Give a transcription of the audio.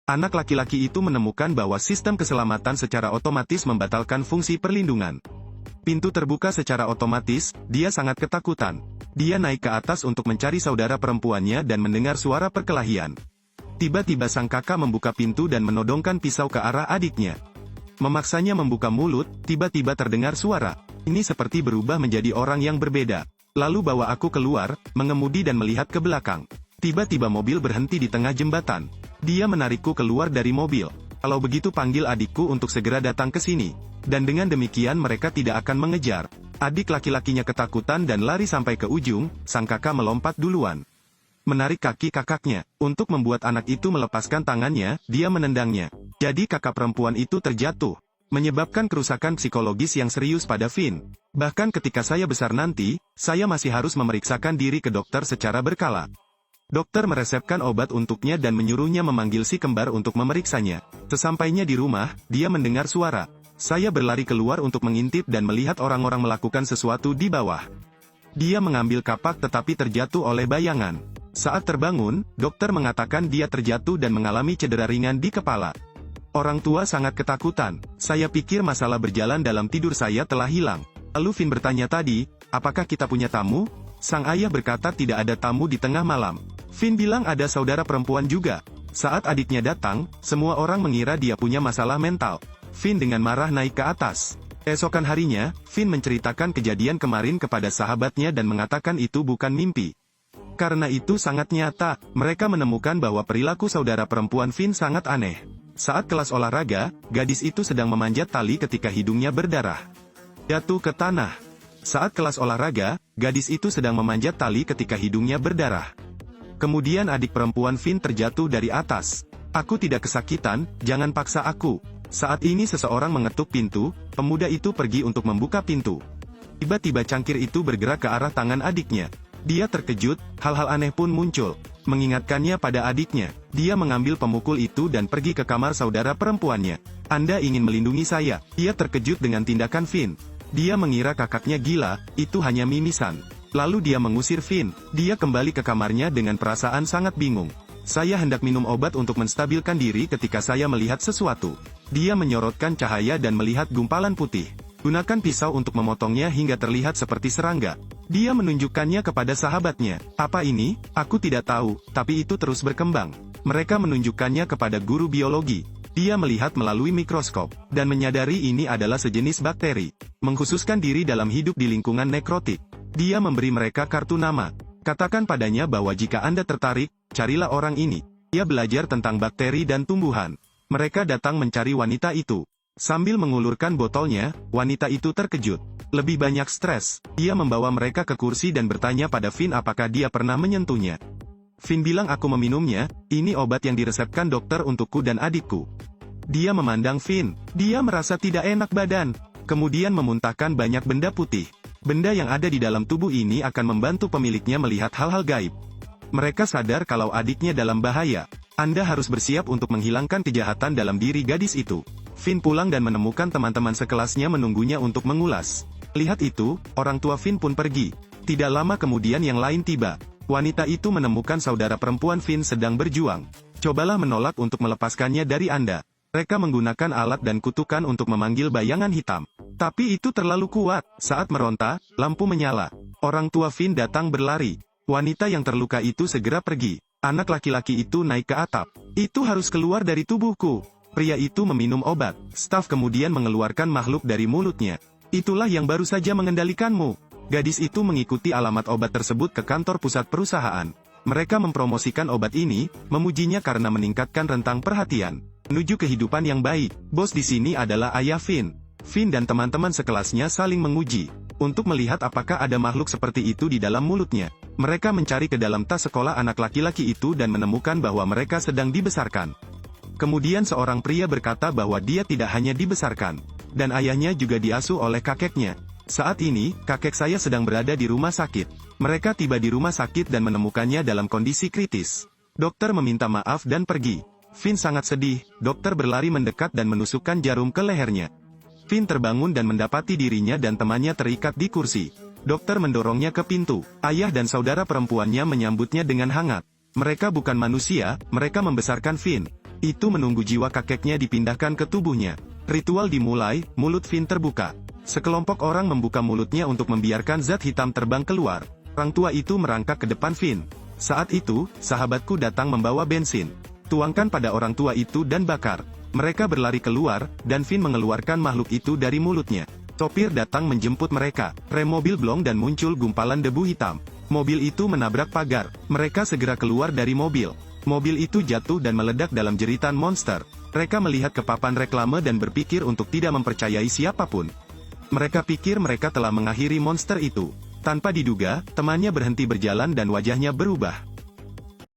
Anak laki-laki itu menemukan bahwa sistem keselamatan secara otomatis membatalkan fungsi perlindungan. Pintu terbuka secara otomatis, dia sangat ketakutan. Dia naik ke atas untuk mencari saudara perempuannya dan mendengar suara perkelahian. Tiba-tiba sang kakak membuka pintu dan menodongkan pisau ke arah adiknya. Memaksanya membuka mulut, tiba-tiba terdengar suara. Ini seperti berubah menjadi orang yang berbeda. Lalu bawa aku keluar, mengemudi dan melihat ke belakang. Tiba-tiba mobil berhenti di tengah jembatan. Dia menarikku keluar dari mobil. Kalau begitu panggil adikku untuk segera datang ke sini. Dan dengan demikian mereka tidak akan mengejar. Adik laki-lakinya ketakutan dan lari sampai ke ujung, sang kakak melompat duluan. Menarik kaki kakaknya. Untuk membuat anak itu melepaskan tangannya, dia menendangnya. Jadi kakak perempuan itu terjatuh. Menyebabkan kerusakan psikologis yang serius pada Finn. Bahkan ketika saya besar nanti, saya masih harus memeriksakan diri ke dokter secara berkala. Dokter meresepkan obat untuknya dan menyuruhnya memanggil si kembar untuk memeriksanya. Sesampainya di rumah, dia mendengar suara. Saya berlari keluar untuk mengintip dan melihat orang-orang melakukan sesuatu di bawah. Dia mengambil kapak tetapi terjatuh oleh bayangan. Saat terbangun, dokter mengatakan dia terjatuh dan mengalami cedera ringan di kepala. Orang tua sangat ketakutan. Saya pikir masalah berjalan dalam tidur saya telah hilang. Lalu Finn bertanya tadi, apakah kita punya tamu? Sang ayah berkata tidak ada tamu di tengah malam. Finn bilang ada saudara perempuan juga. Saat adiknya datang, semua orang mengira dia punya masalah mental. Finn dengan marah naik ke atas. Keesokan harinya, Finn menceritakan kejadian kemarin kepada sahabatnya dan mengatakan itu bukan mimpi. Karena itu sangat nyata, mereka menemukan bahwa perilaku saudara perempuan Finn sangat aneh. Saat kelas olahraga, gadis itu sedang memanjat tali ketika hidungnya berdarah. Jatuh ke tanah. Saat kelas olahraga, gadis itu sedang memanjat tali ketika hidungnya berdarah. Kemudian adik perempuan Finn terjatuh dari atas. Aku tidak kesakitan, jangan paksa aku. Saat ini seseorang mengetuk pintu, pemuda itu pergi untuk membuka pintu. Tiba-tiba cangkir itu bergerak ke arah tangan adiknya. Dia terkejut, hal-hal aneh pun muncul. Mengingatkannya pada adiknya. Dia mengambil pemukul itu dan pergi ke kamar saudara perempuannya. Anda ingin melindungi saya. Dia terkejut dengan tindakan Finn. Dia mengira kakaknya gila, itu hanya mimisan. Lalu dia mengusir Finn. Dia kembali ke kamarnya dengan perasaan sangat bingung. Saya hendak minum obat untuk menstabilkan diri ketika saya melihat sesuatu. Dia menyorotkan cahaya dan melihat gumpalan putih. Gunakan pisau untuk memotongnya hingga terlihat seperti serangga. Dia menunjukkannya kepada sahabatnya. Apa ini? Aku tidak tahu, tapi itu terus berkembang. Mereka menunjukkannya kepada guru biologi. Dia melihat melalui mikroskop, dan menyadari ini adalah sejenis bakteri. Mengkhususkan diri dalam hidup di lingkungan nekrotik. Dia memberi mereka kartu nama. Katakan padanya bahwa jika Anda tertarik, carilah orang ini. Dia belajar tentang bakteri dan tumbuhan. Mereka datang mencari wanita itu. Sambil mengulurkan botolnya, wanita itu terkejut. Lebih banyak stres. Dia membawa mereka ke kursi dan bertanya pada Finn apakah dia pernah menyentuhnya. Finn bilang aku meminumnya, ini obat yang diresepkan dokter untukku dan adikku. Dia memandang Finn. Dia merasa tidak enak badan. Kemudian memuntahkan banyak benda putih. Benda yang ada di dalam tubuh ini akan membantu pemiliknya melihat hal-hal gaib. Mereka sadar kalau adiknya dalam bahaya. Anda harus bersiap untuk menghilangkan kejahatan dalam diri gadis itu. Finn pulang dan menemukan teman-teman sekelasnya menunggunya untuk mengulas. Lihat itu, orang tua Finn pun pergi. Tidak lama kemudian yang lain tiba. Wanita itu menemukan saudara perempuan Finn sedang berjuang. Cobalah menolak untuk melepaskannya dari Anda. Mereka menggunakan alat dan kutukan untuk memanggil bayangan hitam. Tapi itu terlalu kuat. Saat meronta, lampu menyala. Orang tua Finn datang berlari. Wanita yang terluka itu segera pergi. Anak laki-laki itu naik ke atap. Itu harus keluar dari tubuhku. Pria itu meminum obat. Staf kemudian mengeluarkan makhluk dari mulutnya. Itulah yang baru saja mengendalikanmu. Gadis itu mengikuti alamat obat tersebut ke kantor pusat perusahaan. Mereka mempromosikan obat ini, memujinya karena meningkatkan rentang perhatian. Menuju kehidupan yang baik. Bos di sini adalah ayah Finn. Finn dan teman-teman sekelasnya saling menguji. Untuk melihat apakah ada makhluk seperti itu di dalam mulutnya. Mereka mencari ke dalam tas sekolah anak laki-laki itu dan menemukan bahwa mereka sedang dibesarkan. Kemudian seorang pria berkata bahwa dia tidak hanya dibesarkan. Dan ayahnya juga diasuh oleh kakeknya. Saat ini, kakek saya sedang berada di rumah sakit. Mereka tiba di rumah sakit dan menemukannya dalam kondisi kritis. Dokter meminta maaf dan pergi. Finn sangat sedih. Dokter berlari mendekat dan menusukkan jarum ke lehernya. Finn terbangun dan mendapati dirinya dan temannya terikat di kursi. Dokter mendorongnya ke pintu. Ayah dan saudara perempuannya menyambutnya dengan hangat. Mereka bukan manusia, mereka membesarkan Finn. Itu menunggu jiwa kakeknya dipindahkan ke tubuhnya. Ritual dimulai, mulut Finn terbuka. Sekelompok orang membuka mulutnya untuk membiarkan zat hitam terbang keluar. Orang tua itu merangkak ke depan Finn. Saat itu, sahabatku datang membawa bensin. Tuangkan pada orang tua itu dan bakar. Mereka berlari keluar, dan Finn mengeluarkan makhluk itu dari mulutnya. Sopir datang menjemput mereka. Rem mobil blong dan muncul gumpalan debu hitam. Mobil itu menabrak pagar. Mereka segera keluar dari mobil. Mobil itu jatuh dan meledak dalam jeritan monster. Mereka melihat ke papan reklame dan berpikir untuk tidak mempercayai siapapun. Mereka pikir mereka telah mengakhiri monster itu. Tanpa diduga, temannya berhenti berjalan dan wajahnya berubah.